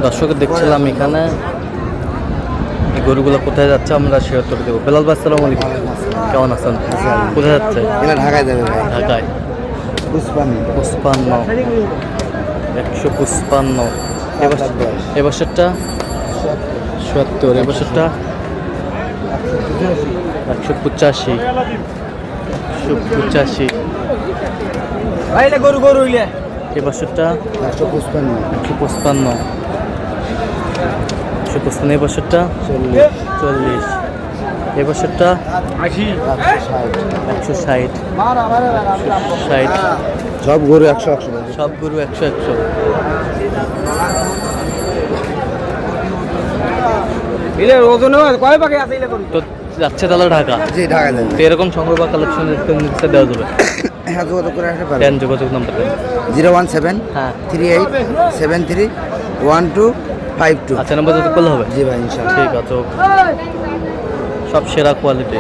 দর্শক দেখছিলাম এখানে এই গরুগুলো কোথায় যাচ্ছে আমরা শেয়ার করে দেবো। বেলাল ভাই আসসালামু আলাইকুম, কেমন আছেন? কোথায় যাচ্ছে? এগুলো ঢাকায় যাবে ভাই। ঢাকায় 55 155 এবছরটা ৭০, এবছরটা 185 185 গরু গরু ইলে এবছরটা 155 155 155 এবছরটা 40 এবছরটা 160 60 সব গরু 100 সব গরু 100 ইলে ওজন কয় পাকে আছে ইলে গরু? তো যাচ্ছে তাহলে ঢাকা। জি ঢাকায় যাবে। তো এরকম সংগ্রহ বা কালেকশন দেওয়া যাবে। হ্যাঁ যোগাযোগ করে আসতে পারবেন। দেন যোগাযোগ নাম্বার দেন। 017 হ্যাঁ 38 73 1252। আচ্ছা, নাম্বার যোগাযোগ করলে হবে। জি ভাই ইনশাআল্লাহ। ঠিক আছে, সব সেরা কোয়ালিটি।